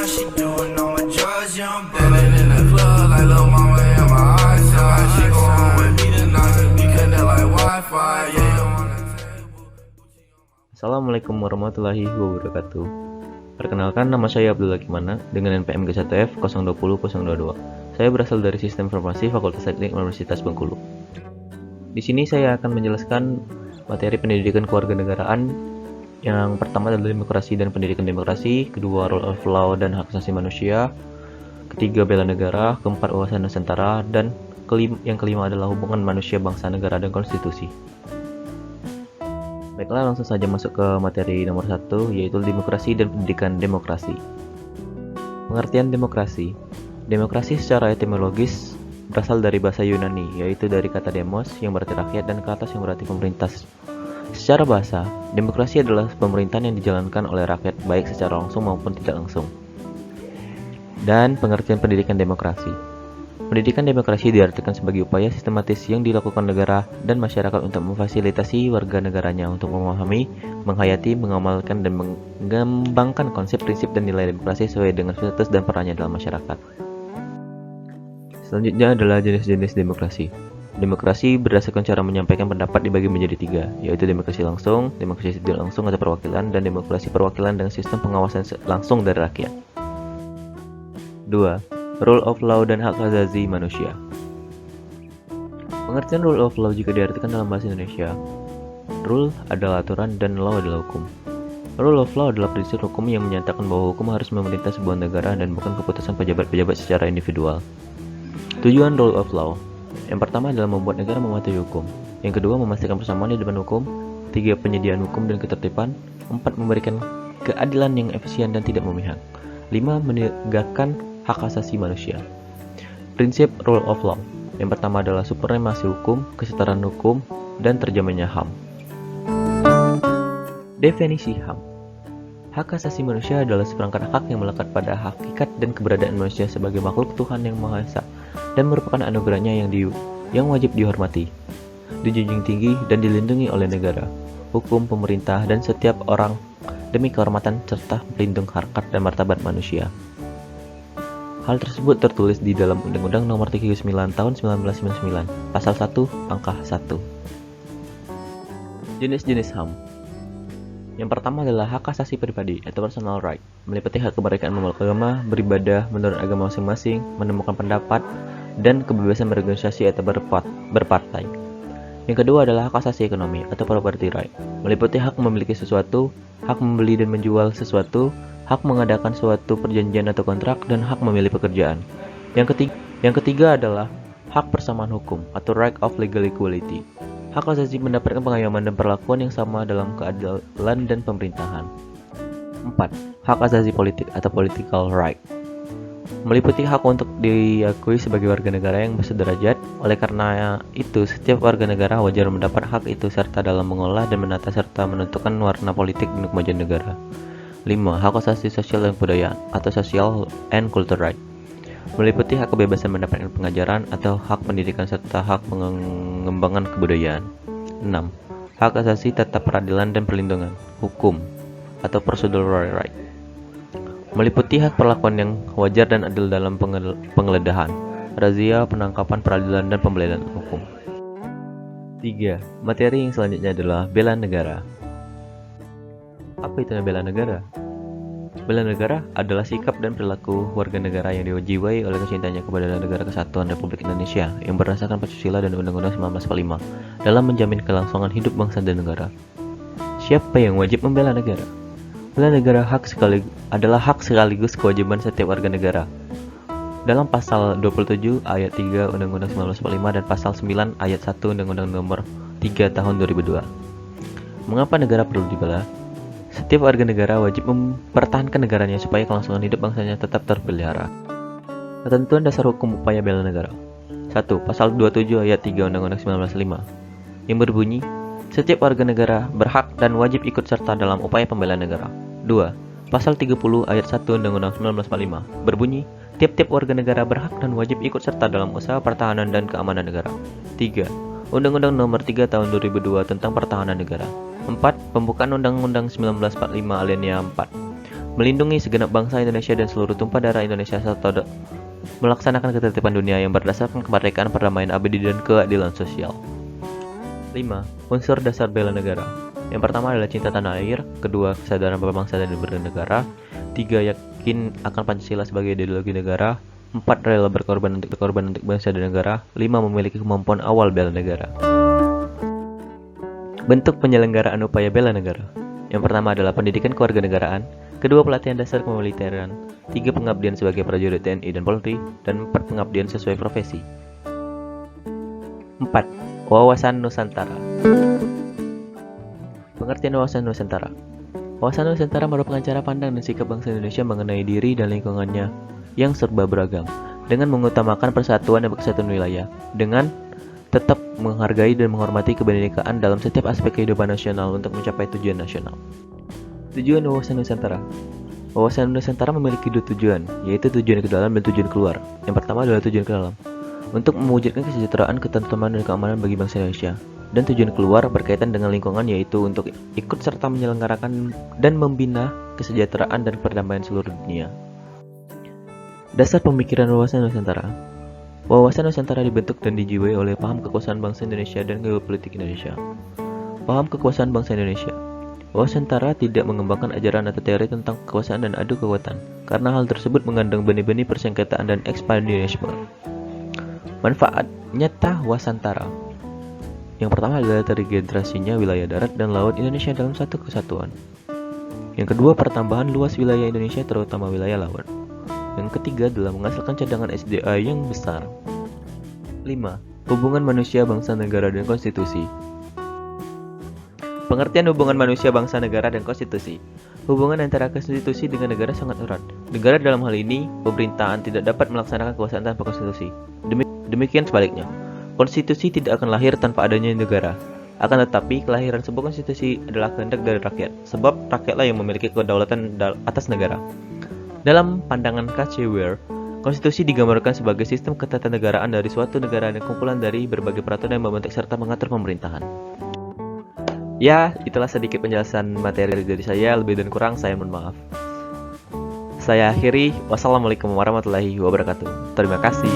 now she doing all my drugs, yeah, I'm ballin' in the club like lil' mama in my eyesight. She go on with me tonight, we connect like Wi-Fi, yeah, on the table. Assalamualaikum warahmatullahi wabarakatuh. Perkenalkan, nama saya Abdullah Kimana dengan NPM G1F 020022. Saya berasal dari Sistem Informasi Fakultas Teknik Universitas Bengkulu. Di sini saya akan menjelaskan materi pendidikan kewarganegaraan. Yang pertama adalah demokrasi dan pendidikan demokrasi, kedua rule of law dan hak asasi manusia, ketiga bela negara, keempat wawasan nusantara, dan yang kelima adalah hubungan manusia, bangsa, negara, dan konstitusi. Baiklah, langsung saja masuk ke materi nomor 1, yaitu demokrasi dan pendidikan demokrasi. Pengertian demokrasi. Demokrasi secara etimologis berasal dari bahasa Yunani, yaitu dari kata demos yang berarti rakyat dan katos yang berarti pemerintah. Secara bahasa, demokrasi adalah pemerintahan yang dijalankan oleh rakyat baik secara langsung maupun tidak langsung. Dan pengertian pendidikan demokrasi. Pendidikan demokrasi diartikan sebagai upaya sistematis yang dilakukan negara dan masyarakat untuk memfasilitasi warga negaranya untuk memahami, menghayati, mengamalkan, dan mengembangkan konsep, prinsip, dan nilai demokrasi sesuai dengan status dan perannya dalam masyarakat. Selanjutnya adalah jenis-jenis demokrasi. Demokrasi berdasarkan cara menyampaikan pendapat dibagi menjadi 3, yaitu demokrasi langsung, demokrasi tidak langsung atau perwakilan, dan demokrasi perwakilan dengan sistem pengawasan langsung dari rakyat. 2. Rule of law dan hak asasi manusia. Pengertian rule of law jika diartikan dalam bahasa Indonesia, rule adalah aturan dan law adalah hukum. Rule of law adalah prinsip hukum yang menyatakan bahwa hukum harus memerintah sebuah negara dan bukan keputusan pejabat-pejabat secara individual. Tujuan rule of law. Yang pertama adalah membuat negara mematuhi hukum. Yang kedua, memastikan persamaan di depan hukum. 3. Penyediaan hukum dan ketertiban. 4. Memberikan keadilan yang efisien dan tidak memihak. 5. Menegakkan hak asasi manusia. Prinsip rule of law. Yang pertama adalah supremasi hukum, kesetaraan hukum, dan terjamahnya HAM. Definisi HAM. Hak asasi manusia adalah seperangkat hak yang melekat pada hakikat dan keberadaan manusia sebagai makhluk Tuhan yang Maha Esa dan merupakan anugerahnya yang wajib dihormati, dijunjung tinggi, dan dilindungi oleh negara, hukum, pemerintah, dan setiap orang demi kehormatan serta pelindung harkat dan martabat manusia. Hal tersebut tertulis di dalam Undang-Undang Nomor 39 Tahun 1999, Pasal 1, Angka 1. Jenis-jenis HAM. Yang pertama adalah hak asasi pribadi atau personal right, meliputi hak kemerdekaan memeluk agama, beribadah menurut agama masing-masing, menemukan pendapat, dan kebebasan berorganisasi atau berpartai. Yang kedua adalah hak asasi ekonomi atau property right, meliputi hak memiliki sesuatu, hak membeli dan menjual sesuatu, hak mengadakan suatu perjanjian atau kontrak, dan hak memilih pekerjaan. Yang ketiga adalah hak persamaan hukum atau right of legal equality. Hak asasi mendapatkan pengayoman dan perlakuan yang sama dalam keadilan dan pemerintahan. 4. Hak asasi politik atau political right, meliputi hak untuk diakui sebagai warga negara yang sederajat. Oleh karena itu, setiap warga negara wajar mendapat hak itu serta dalam mengolah dan menata serta menentukan warna politik dan kemajuan negara. 5. Hak asasi sosial dan kebudayaan atau social and cultural right, meliputi hak kebebasan mendapatkan pengajaran atau hak pendidikan serta hak pengembangan kebudayaan. 6. Hak asasi tata peradilan dan perlindungan hukum atau procedural right, meliputi hak perlakuan yang wajar dan adil dalam penggeledahan, razia, penangkapan, peradilan, dan pembelaan hukum. 3. Materi yang selanjutnya adalah bela negara. Apa itu bela negara? Bela negara adalah sikap dan perilaku warga negara yang dijiwai oleh kecintaannya kepada Negara Kesatuan Republik Indonesia yang berdasarkan Pancasila dan Undang-Undang 1945 dalam menjamin kelangsungan hidup bangsa dan negara. Siapa yang wajib membela negara? Bela negara adalah hak sekaligus kewajiban setiap warga negara. Dalam pasal 27 ayat 3 Undang-Undang 1945 dan pasal 9 ayat 1 Undang-Undang Nomor 3 Tahun 2002. Mengapa negara perlu dibela? Setiap warga negara wajib mempertahankan negaranya supaya kelangsungan hidup bangsanya tetap terpelihara. Ketentuan dasar hukum upaya bela negara. 1. Pasal 27 ayat 3 Undang-Undang 1945 yang berbunyi, setiap warga negara berhak dan wajib ikut serta dalam upaya pembelaan negara. 2. Pasal 30 ayat 1 Undang-Undang 1945 berbunyi, tiap-tiap warga negara berhak dan wajib ikut serta dalam usaha pertahanan dan keamanan negara. 3. Undang-Undang Nomor 3 Tahun 2002 tentang Pertahanan Negara. 4. Pembukaan Undang-Undang 1945 Alinea 4 melindungi segenap bangsa Indonesia dan seluruh tumpah darah Indonesia serta melaksanakan ketertiban dunia yang berdasarkan kemerdekaan, perdamaian abadi, dan keadilan sosial. 5. Unsur dasar bela negara. Yang pertama adalah cinta tanah air, kedua kesadaran berbangsa dan bernegara, 3. Yakin akan Pancasila sebagai ideologi negara, 4. Rela berkorban untuk bangsa dan negara, 5. Memiliki kemampuan awal bela negara. Bentuk penyelenggaraan upaya bela negara. Yang pertama adalah pendidikan kewarganegaraan, kedua pelatihan dasar kemiliteran, 3. Pengabdian sebagai prajurit TNI dan Polri, dan 4. Pengabdian sesuai profesi. 4. Wawasan Nusantara. Pengertian wawasan Nusantara. Wawasan Nusantara merupakan cara pandang dan sikap bangsa Indonesia mengenai diri dan lingkungannya yang serba beragam, dengan mengutamakan persatuan dan kesatuan wilayah, dengan tetap menghargai dan menghormati kebinekaan dalam setiap aspek kehidupan nasional untuk mencapai tujuan nasional. Tujuan wawasan Nusantara. Wawasan Nusantara memiliki dua tujuan, yaitu tujuan ke dalam dan tujuan keluar. Yang pertama adalah tujuan ke dalam, untuk mewujudkan kesejahteraan, ketentraman, dan keamanan bagi bangsa Indonesia. Dan tujuan keluar berkaitan dengan lingkungan, yaitu untuk ikut serta menyelenggarakan dan membina kesejahteraan dan perdamaian seluruh dunia. Dasar pemikiran wawasan Nusantara. Wawasan Nusantara dibentuk dan dijiwai oleh paham kekuasaan bangsa Indonesia dan geopolitik Indonesia. Paham kekuasaan bangsa Indonesia. Wawasan Nusantara tidak mengembangkan ajaran atau teori tentang kekuasaan dan adu kekuatan, karena hal tersebut mengandung benih-benih persengketaan dan ekspansionisme. Manfaat nyata Wasantara. Yang pertama adalah terregenerasinya wilayah darat dan laut Indonesia dalam satu kesatuan. Yang kedua, pertambahan luas wilayah Indonesia terutama wilayah laut. Yang ketiga adalah menghasilkan cadangan SDA yang besar. 5. Hubungan manusia, bangsa, negara, dan konstitusi. Pengertian hubungan manusia, bangsa, negara, dan konstitusi. Hubungan antara konstitusi dengan negara sangat erat. Negara dalam hal ini, pemerintahan tidak dapat melaksanakan kekuasaan tanpa konstitusi. Demikian sebaliknya, konstitusi tidak akan lahir tanpa adanya negara. Akan tetapi, kelahiran sebuah konstitusi adalah kehendak dari rakyat, sebab rakyatlah yang memiliki kedaulatan atas negara. Dalam pandangan K.C. Ware, konstitusi digambarkan sebagai sistem ketatanegaraan dari suatu negara dan kumpulan dari berbagai peraturan yang membentuk serta mengatur pemerintahan. Ya, itulah sedikit penjelasan materi dari saya, lebih dan kurang saya mohon maaf. Saya akhiri, wassalamualaikum warahmatullahi wabarakatuh. Terima kasih.